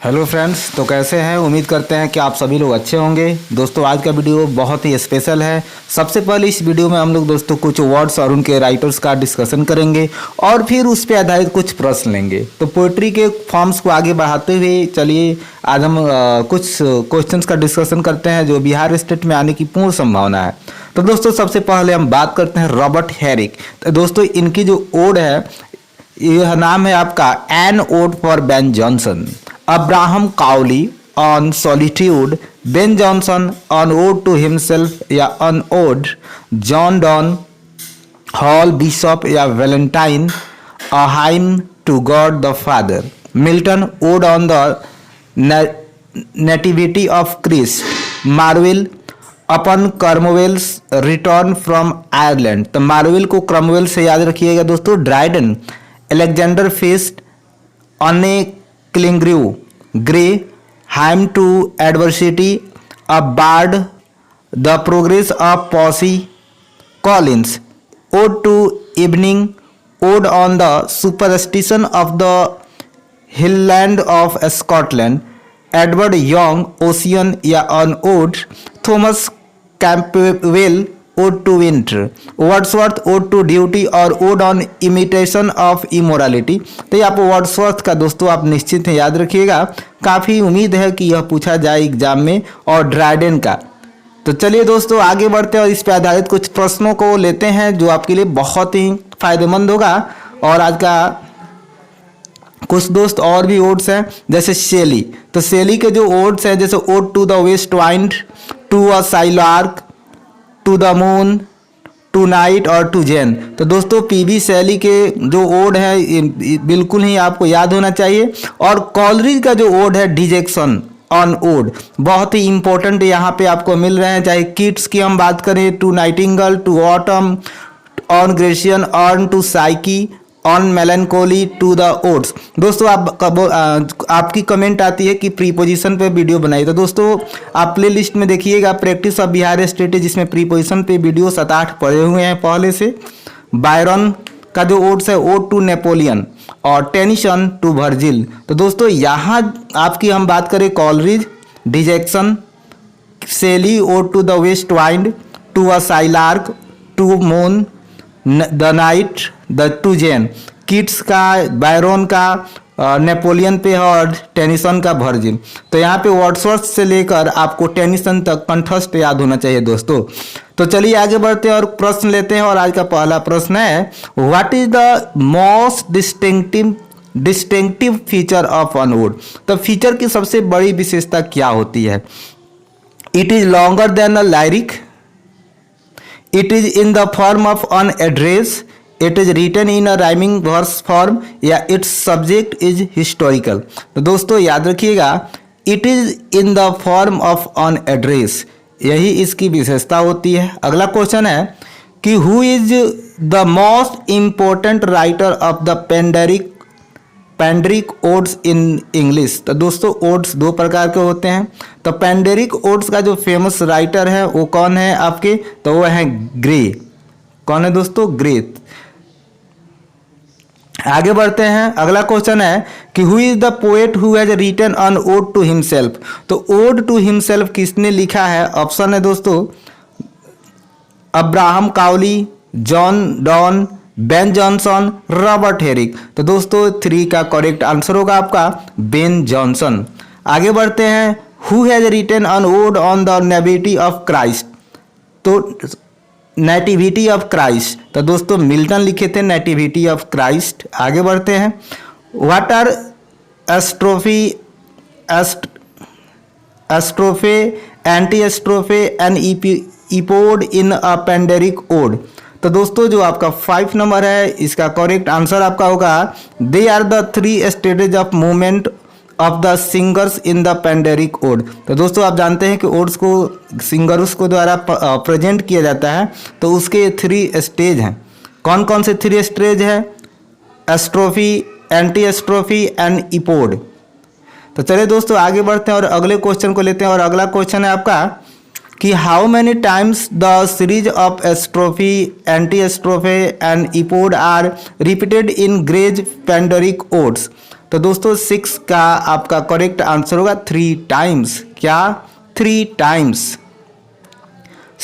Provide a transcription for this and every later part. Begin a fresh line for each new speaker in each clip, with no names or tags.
Hello friends, तो कैसे हैं। उम्मीद करते हैं कि आप सभी लोग अच्छे होंगे। दोस्तों आज का वीडियो बहुत ही स्पेशल है। सबसे पहले इस वीडियो में हम लोग दोस्तों कुछ वर्ड्स और उनके राइटर्स का डिस्कशन करेंगे और फिर उस पर आधारित कुछ प्रश्न लेंगे। तो पोइट्री के फॉर्म्स को आगे बढ़ाते हुए चलिए आज हम कुछ क्वेश्चंस का डिस्कशन करते हैं जो बिहार स्टेट में आने की पूर्ण संभावना है। तो दोस्तों सबसे पहले हम बात करते हैं रॉबर्ट हेरिक। तो दोस्तों इनकी जो ओड है, यह नाम है आपका an ode for Ben Jonson. Abraham Cowley on solitude, Ben Jonson on ode to himself या on ode, John Donne Hall Bishop या Valentine a hymn to God the Father, Milton ode on the nativity of Christ, Marvell upon Cromwell's return from Ireland. तो Marvell को Cromwell से याद रखिएगा दोस्तों। Dryden Alexander feast ऑने क्लिंग्रू Gray hymn to adversity a bard the progress of posse Collins ode to evening ode on the superstition of the highland of Scotland, Edward Young ocean या on ode, Thomas Campbell ode to winter, Wordsworth ode to duty और ode on imitation of immorality. तो ये आप Wordsworth का दोस्तों आप निश्चित है याद रखिएगा। काफ़ी उम्मीद है कि यह पूछा जाए एग्जाम में। और ड्राइडन का। तो चलिए दोस्तों आगे बढ़ते हैं और इस पर आधारित कुछ प्रश्नों को लेते हैं जो आपके लिए बहुत ही फायदेमंद होगा। और आज का कुछ दोस्त और भी ओड्स हैं जैसे शेली। तो शेली के जो ओड्स हैं जैसे ode to the west wind, to a skylark, to the moon, to night और टू जेन। तो दोस्तों पीबी शैली के जो ओड है बिल्कुल ही आपको याद होना चाहिए। और कॉलरिज का जो ओड है डिजेक्शन ऑन ओड बहुत ही इंपॉर्टेंट यहाँ पे आपको मिल रहे हैं। चाहे किड्स की हम बात करें, to nightingale, to autumn, on Grecian, on to Psyche, on melancholy, to the odes. दोस्तों आपकी कमेंट आती है कि प्रीपोजिशन पे वीडियो बनाई। तो दोस्तों आप प्ले लिस्ट में देखिएगा प्रैक्टिस ऑफ बिहार स्टेट, जिसमें प्रीपोजिशन पे वीडियो 7-8 पड़े हुए हैं पहले से। बायरन का जो ओड्स है ओड टू नेपोलियन और टेनिसन टू वर्जिल। तो दोस्तों यहाँ आपकी हम बात करें Coleridge, dejection, Shelley ode to the west wind, to a skylark, to moon, the night, the to Jane, Keats का बायरन का नेपोलियन पे और टेनिसन का वर्जिल। तो यहाँ पे वर्ड्सवर्थ से लेकर आपको टेनिसन तक कंठस्थ याद होना चाहिए दोस्तों। तो चलिए आगे बढ़ते हैं और प्रश्न लेते हैं। और आज का पहला प्रश्न है, what is the most distinctive feature of an ode. तो फीचर की सबसे बड़ी विशेषता क्या होती है। It is longer than a lyric, it is in the form of an address, it is written in a rhyming verse form या its subject is historical. तो दोस्तों याद रखिएगा it is in the form of an address, यही इसकी विशेषता होती है। अगला क्वेश्चन है कि who is the most important writer of the Pindaric odes in English. तो दोस्तों ओड्स दो प्रकार के होते हैं। तो पेंडेरिक ओड्स का जो फेमस राइटर है वो कौन है आपके, तो वो है ग्रे। कौन है दोस्तों, ग्रे। आगे बढ़ते हैं। अगला क्वेश्चन है कि who is the poet who has written on ode to himself. तो ओड टू हिमसेल्फ किसने लिखा है। ऑप्शन है दोस्तों Abraham Cowley, John Donne, Ben Jonson, Robert Herrick. तो दोस्तों 3 का करेक्ट आंसर होगा आपका बेन जॉनसन। आगे बढ़ते हैं। Who has written on ode on the nativity of Christ. तो नेटिविटी ऑफ क्राइस्ट, तो दोस्तों मिल्टन लिखे थे नेटिविटी ऑफ क्राइस्ट। आगे बढ़ते हैं। What are strophe, antistrophe and epode in a Pindaric ode. तो दोस्तों जो आपका 5 नंबर है इसका करेक्ट आंसर आपका होगा they are the 3 stages of movement of the singers in the Pindaric ode. तो दोस्तों आप जानते हैं कि ओड्स को सिंगर्स को द्वारा प्रेजेंट किया जाता है, तो उसके 3 स्टेज हैं। कौन कौन से 3 स्टेज है, एस्ट्रोफी, एंटी एस्ट्रोफी एंड इपोड। तो चलिए दोस्तों आगे बढ़ते हैं और अगले क्वेश्चन को लेते हैं। और अगला क्वेश्चन है आपका कि how many times the series of strophe, antistrophe and epode are repeated in Gray's Pindaric odes. तो दोस्तों 6 का आपका करेक्ट आंसर होगा 3 टाइम्स। क्या? 3 टाइम्स।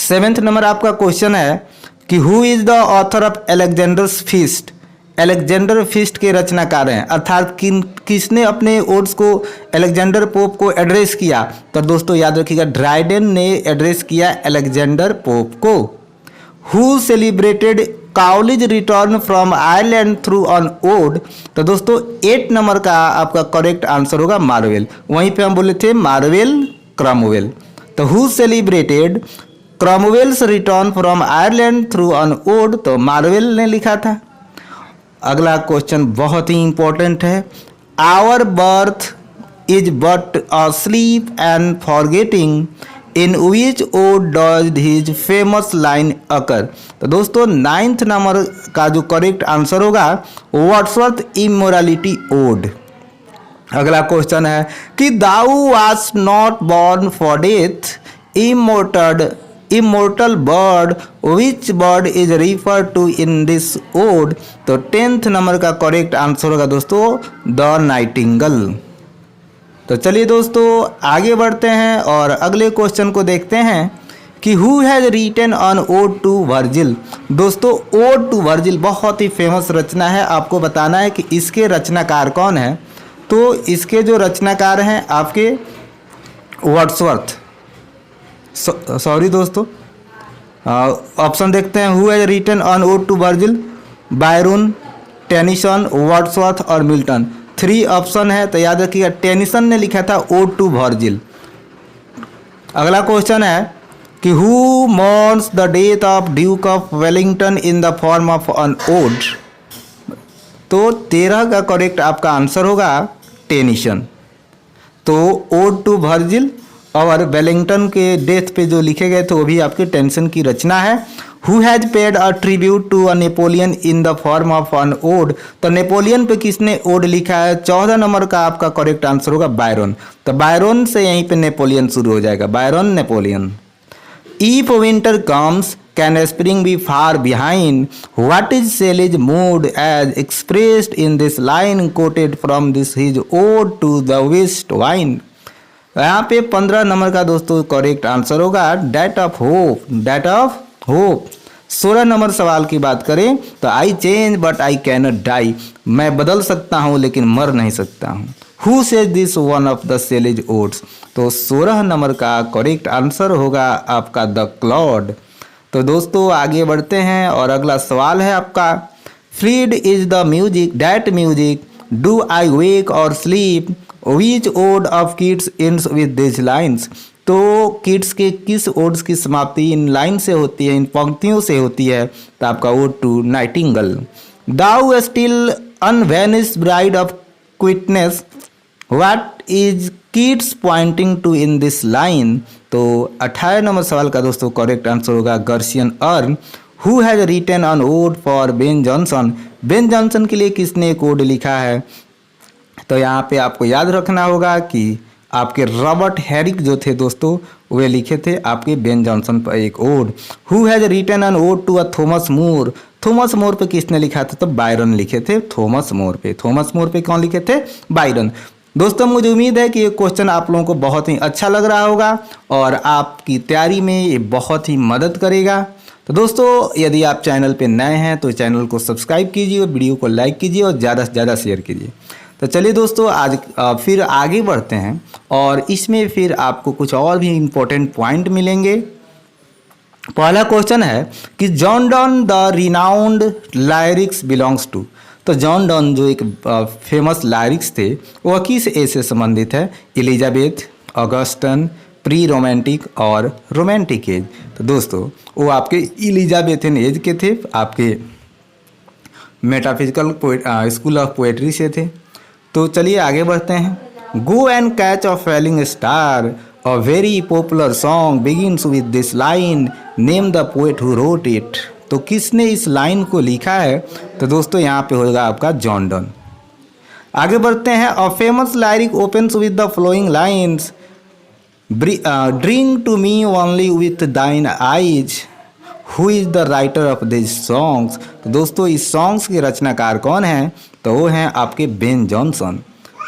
7th नंबर आपका क्वेश्चन है कि who is the author of Alexander's feast. Alexander feast के रचनाकार हैं, अर्थात किसने अपने ओड्स को अलेक्जेंडर पोप को एड्रेस किया। तो दोस्तों याद रखिएगा, ड्राइडन ने एड्रेस किया अलेक्जेंडर पोप को। Who celebrated Cowley's return from Ireland through on ode. तो दोस्तों 8 नंबर का आपका करेक्ट आंसर होगा मार्वेल। वहीं पे हम बोले थे मार्वेल क्रॉमवेल। तो who celebrated Cromwell's return from Ireland through on ode, तो मार्वेल ने लिखा था। अगला क्वेश्चन बहुत ही इंपॉर्टेंट है। Our birth is but a sleep and forgetting in which ode does his famous line occur. तो दोस्तों 9th नंबर का जो करेक्ट आंसर होगा वर्ड्सवर्थ इमोरालिटी ओड। अगला क्वेश्चन है कि thou was not born for death immortal bird which bird is refer to in this ode. तो 10th number का करेक्ट आंसर होगा दोस्तों द नाइटिंगल। तो चलिए दोस्तों आगे बढ़ते हैं और अगले क्वेश्चन को देखते हैं कि who has written on ode to Virgil. दोस्तों ओड टू वर्जिल बहुत ही फेमस रचना है, आपको बताना है कि इसके रचनाकार कौन है। तो इसके जो रचनाकार हैं आपके वर्ड्सवर्थ, सॉरी दोस्तों, ऑप्शन देखते हैं। Who has written on ode to Virgil, Byron, Tennyson, Wordsworth और मिल्टन। 3 ऑप्शन है, तो याद रखिएगा टेनिसन ने लिखा था ओड टू वर्जिल। अगला क्वेश्चन है कि who mourns the death of Duke of Wellington in the form of an ode. तो 13 का करेक्ट आपका आंसर होगा टेनिसन। तो ओड टू वर्जिल और वेलिंगटन के डेथ पे जो लिखे गए थे वो भी आपके टेनिसन की रचना है। Who has paid a tribute to a Napoleon in the form of an ode. तो नेपोलियन पे किसने ओड लिखा है? 14 नंबर का आपका करेक्ट आंसर होगा बायरन। तो बायरन से यहीं पे नेपोलियन शुरू हो जाएगा, Byron Napoleon. If winter comes can spring be far behind, what is Shelley's mood as expressed in this line quoted from this his ode to the west wine. यहाँ पे 15 number का दोस्तों करेक्ट आंसर होगा date of hope, date of hope. 16 number सवाल की बात करें तो I change but I cannot die. मैं बदल सकता हूँ लेकिन मर नहीं सकता हूँ। Who says this one of the Shelley's odes. तो 16 नंबर का करेक्ट आंसर होगा आपका द क्लॉड। तो दोस्तों आगे बढ़ते हैं और अगला सवाल है आपका, fled is the music that music do I wake or sleep which ode of Keats ends with this lines. तो किड्स के किस ओड्स की समाप्ति इन लाइन से होती है, इन पंक्तियों से होती है? तो आपका ode to nightingale. Thou still unravished bride of quietness, what is Keats pointing to in this line. तो 18 नंबर सवाल का दोस्तों करेक्ट आंसर होगा Grecian urn. Who has written on ode for Ben Jonson. Ben Jonson के लिए किसने एक odd लिखा है? तो यहाँ पे आपको याद रखना होगा कि आपके रॉबर्ट हैरिक जो थे दोस्तों वे लिखे थे आपके बेन जॉनसन पर एक ode. Who has written an ode to a Thomas More. Thomas More पे किसने लिखा था? तो बायरन लिखे थे थॉमस मोर पे। थॉमस मोर पे कौन लिखे थे? बायरन। दोस्तों मुझे उम्मीद है कि ये क्वेश्चन आप लोगों को बहुत ही अच्छा लग रहा होगा और आपकी तैयारी में ये बहुत ही मदद करेगा। तो दोस्तों यदि आप चैनल पे नए हैं तो चैनल को सब्सक्राइब कीजिए और वीडियो को लाइक कीजिए और ज़्यादा से ज़्यादा शेयर कीजिए। तो चलिए दोस्तों आज फिर आगे बढ़ते हैं और इसमें फिर आपको कुछ और भी इम्पोर्टेंट पॉइंट मिलेंगे। पहला क्वेश्चन है कि John Donne the renowned lyrics belongs to. तो जॉन डॉन जो एक फेमस लायरिक्स थे वह किस एज से संबंधित है? एलिजाबेथ, ऑगस्टन, प्री रोमांटिक और रोमांटिक एज। तो दोस्तों वो आपके एलिजाबेथन एज के थे, आपके मेटाफिजिकल स्कूल ऑफ पोएट्री से थे। तो चलिए आगे बढ़ते हैं। Go and catch a falling star, a very popular song begins with this line, name the poet who wrote it. तो किसने इस लाइन को लिखा है? तो दोस्तों यहाँ पे होगा आपका जॉन डॉन। आगे बढ़ते हैं। A famous lyric opens with the flowing lines, drink to me only with thine eyes, who is the writer of this songs. तो दोस्तों इस सॉन्ग्स के रचनाकार कौन हैं? तो वो हैं आपके Ben Jonson.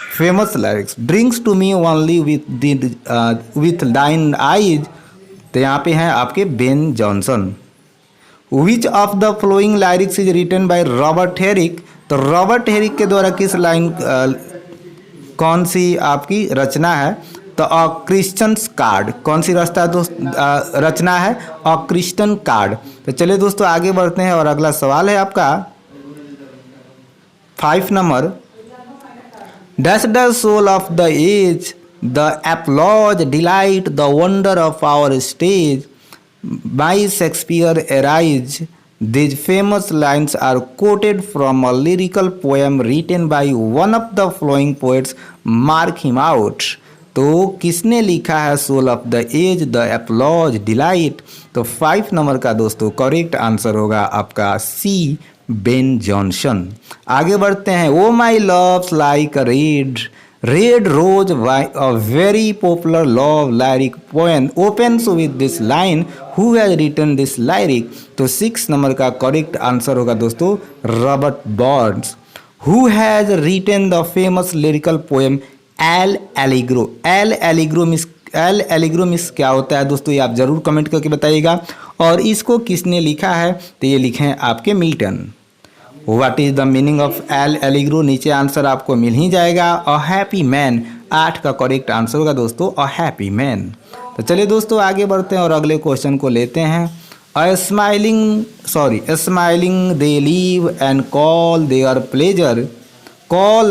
Famous lyrics, drinks to me only with thine eyes, तो यहाँ पे हैं आपके Ben Jonson. Which of the following lyrics is written by Robert Herrick, तो रॉबर्ट हेरिक के द्वारा किस लाइन कौन सी आपकी रचना है, तो अ क्रिश्चियंस कार्ड, कौन सी रचना है, अ क्रिश्चियन कार्ड। तो चलिए दोस्तों आगे बढ़ते हैं और अगला सवाल है आपका 5 number, dash the soul of the age the applause delight the wonder of our stage by Shakespeare arise, these famous lines are quoted from a lyrical poem written by one of the following poets, mark him out। तो किसने लिखा है soul of the age the applause delight, तो 5 number का दोस्तों correct answer होगा आपका सी, Ben Jonson. आगे बढ़ते हैं, O my love's like red red rose, a very popular love lyric poem opens with this line, who has written this lyric, तो 6 number का करेक्ट आंसर होगा दोस्तों Robert Burns. Who has written the famous lyrical poem L Allegro, L Allegro miss क्या होता है दोस्तों, ये आप जरूर कमेंट करके बताइएगा। और इसको किसने लिखा है, तो ये लिखे हैं आपके Milton. What is the meaning of L Allegro, नीचे आंसर आपको मिल ही जाएगा, अ हैप्पी मैन। 8 का करेक्ट आंसर होगा दोस्तों अ हैप्पी मैन। तो चलिए दोस्तों आगे बढ़ते हैं और अगले क्वेश्चन को लेते हैं। Smiling they live and call their pleasure, call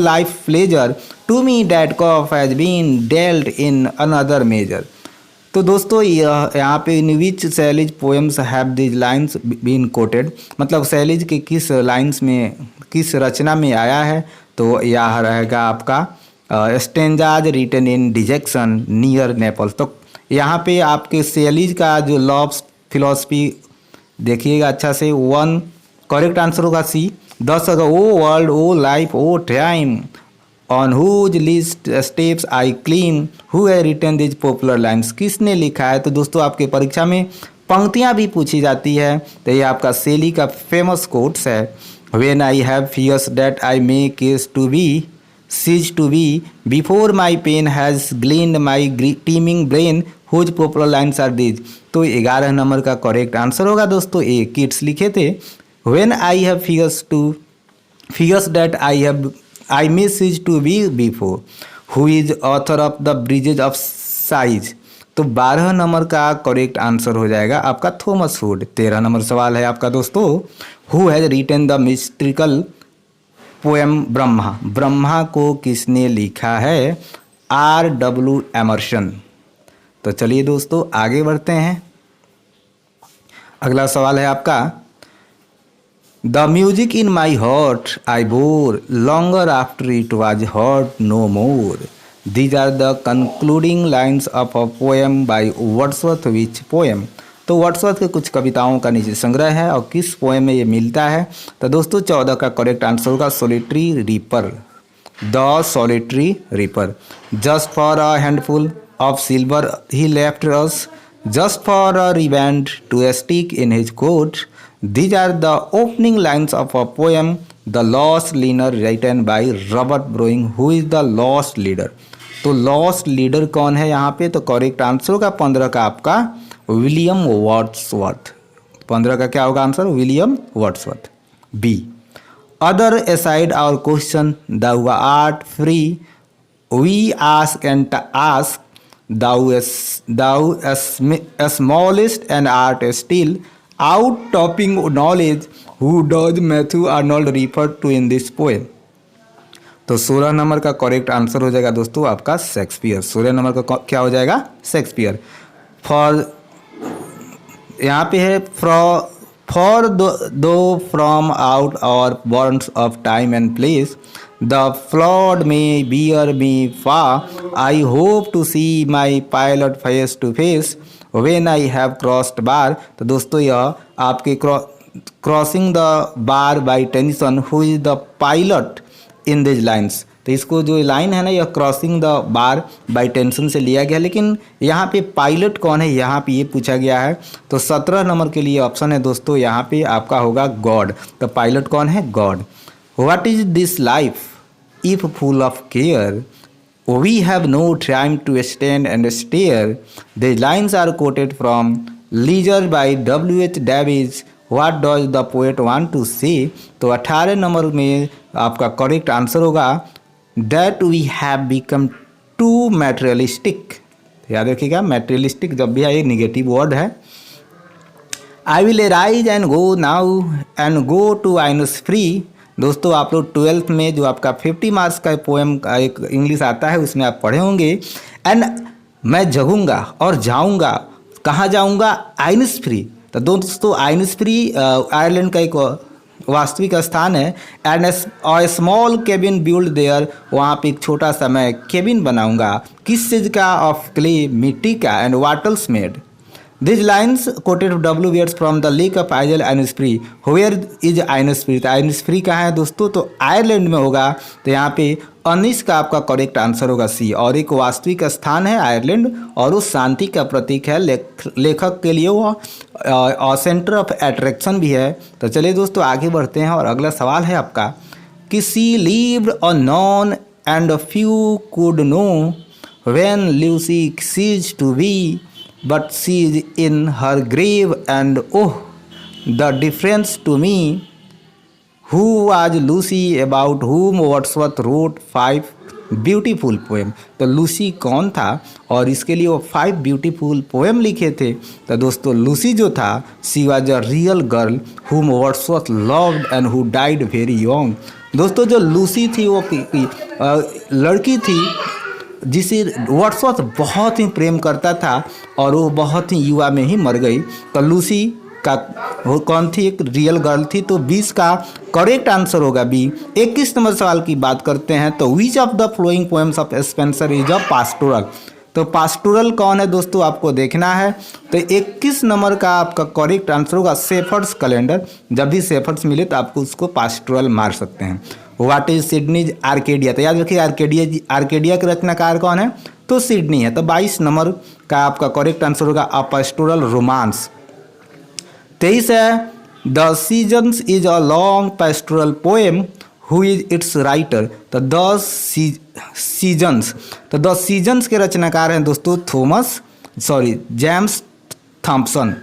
life pleasure to me that cough has been dealt in another measure. तो दोस्तों यहाँ पे in which Shelley's poems have these lines been quoted, मतलब सैलिज के किस लाइन्स में किस रचना में आया है, तो यह रहेगा आपका stanzas written in dejection near Naples. तो यहाँ पे आपके सैलिज का जो लव फिलॉसफी देखिएगा अच्छा से, 1 करेक्ट आंसर होगा सी। 10 होगा O world O life O time on whose last steps I climb, who has written these popular lines, किसने लिखा है। तो दोस्तों आपके परीक्षा में पंक्तियाँ भी पूछी जाती है, तो ये आपका सेली का फेमस कोट्स है। When I have fears that I may cease to be cease to be before my pen has gleaned my teeming brain whose popular lines are these, तो 11 नंबर का करेक्ट आंसर होगा दोस्तों ए, Keats लिखे थे। When I have fears that I may cease to be before, who is author of the bridges of sighs, तो 12 number का correct answer हो जाएगा आपका थॉमस हुड। 13 नंबर सवाल है आपका दोस्तों, who has written the mystical poem Brahma, Brahma को किसने लिखा है, R.W. एमर्सन। तो चलिए दोस्तों आगे बढ़ते हैं, अगला सवाल है आपका, the music in my heart I bore longer after it was heard no more, these are the concluding lines of a poem by Wordsworth, which poem, तो वर्ड्सवर्थ के कुछ कविताओं का नीचे संग्रह है और किस पोएम में ये मिलता है। तो दोस्तों 14 का करेक्ट आंसर होगा solitary reaper, the solitary reaper. Just for a handful of silver he left us, just for a riband to stick in his coat, these are the opening lines of a poem the lost leader written by Robert Browning, who is the lost leader, तो lost leader कौन है यहाँ पे, तो correct answer होगा 15 का आपका William Wordsworth. 15 का क्या होगा answer, William Wordsworth. B, other aside our question thou art free, we ask and ask, thou smallest and art still out topping knowledge, who does Matthew Arnold refer to in this poem, तो 16 number का correct answer हो जाएगा दोस्तों आपका Shakespeare. 16 number का क्या हो जाएगा, शेक्सपियर। फॉर यहाँ पे है for though from out our bournes of time and place the flood may bear me far, I hope to see my pilot face to face when I have crossed bar, तो दोस्तों यह आपके crossing the bar by Tennyson, who is the pilot in these lines, तो इसको जो line है ना यह crossing the bar by Tennyson से लिया गया, लेकिन यहाँ पे पायलट कौन है यहाँ पे ये पूछा गया है। तो 17 नंबर के लिए ऑप्शन है दोस्तों यहाँ पे आपका होगा गॉड, तो पायलट कौन है, God. What is this life, if full of care. We have no time to stand and stare. The lines are quoted from Leisure by W.H. Davies. What does the poet want to say? तो 18 number में आपका correct answer होगा that we have become too materialistic. याद रखिएगा, materialistic जब भी आए negative word है. I will arise and go now and go to Innis Free. दोस्तों आप लोग 12th में जो आपका 50 मार्क्स का पोएम का एक इंग्लिश आता है उसमें आप पढ़े होंगे. एंड मैं जगूंगा और जाऊंगा, कहाँ जाऊंगा? आइनिस फ्री. तो दोस्तों आइनिस फ्री आयरलैंड का एक वास्तविक स्थान है. And a small cabin build their, वहाँ पे एक छोटा सा मैं केबिन बनाऊंगा. किस चीज़ का? ऑफ क्ले, मिट्टी का. And wattles made. These lines quoted W words from the Lake of Isle Innis Free. Where is Innis Free? तो Innis Free कहाँ है दोस्तों? तो आयरलैंड में होगा. तो यहाँ पे अनिस का आपका करेक्ट आंसर होगा सी. और एक वास्तविक स्थान है आयरलैंड और वो शांति का प्रतीक है. लेखक के लिए वो सेंटर ऑफ अट्रैक्शन भी है. तो चलिए दोस्तों आगे बढ़ते हैं और अगला सवाल है आपका कि she lived unknown and few could know when Lucy ceased to be but she is in her grave and oh the difference to me. Who was Lucy about whom Wordsworth wrote 5 beautiful poem? तो Lucy कौन था और इसके लिए वो 5 beautiful poem लिखे थे? तो दोस्तों लूसी जो था she was a real girl whom Wordsworth loved and who died very young. दोस्तों जो लूसी थी वो लड़की थी जिसे वर्ड्सवर्थ बहुत ही प्रेम करता था और वो बहुत ही युवा में ही मर गई. तो लूसी का वो कौन थी? एक रियल गर्ल थी. तो 20 का करेक्ट आंसर होगा बी. 21 नंबर सवाल की बात करते हैं. तो विच of the flowing poems of Spencer is a pastoral? तो पास्टोरल कौन है दोस्तों आपको देखना है. तो 21 नंबर का आपका करेक्ट आंसर होगा शेफर्ड्स कैलेंडर. जब भी शेफर्ड्स मिले तो आपको उसको पास्टोरल मार सकते हैं. What is Sidney's Arcadia? तो याद रखिए आर्केडिया के रचनाकार कौन है? तो सिडनी है. तो 22 नंबर का आपका करेक्ट आंसर होगा अ पास्टोरल रोमांस. 23 है the seasons is a long pastoral poem. Who is its writer? तो द सीजन्स. तो द सीजन्स के रचनाकार हैं दोस्तों James Thomson.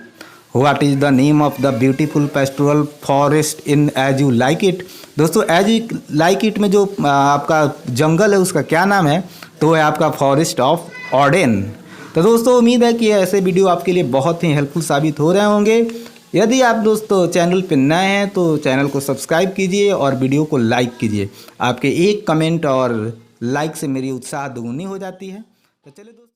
What is the name of the beautiful pastoral forest in as you like it? दोस्तों as you like it में जो आपका जंगल है उसका क्या नाम है? तो है आपका फॉरेस्ट ऑफ ऑर्डेन. तो दोस्तों उम्मीद है कि ऐसे वीडियो आपके लिए बहुत ही हेल्पफुल साबित हो रहे होंगे. यदि आप दोस्तों चैनल पर नए हैं तो चैनल को सब्सक्राइब कीजिए और वीडियो को लाइक कीजिए. आपके एक कमेंट और लाइक से मेरी उत्साह दोगुनी हो जाती है. तो चलिए दोस्तों.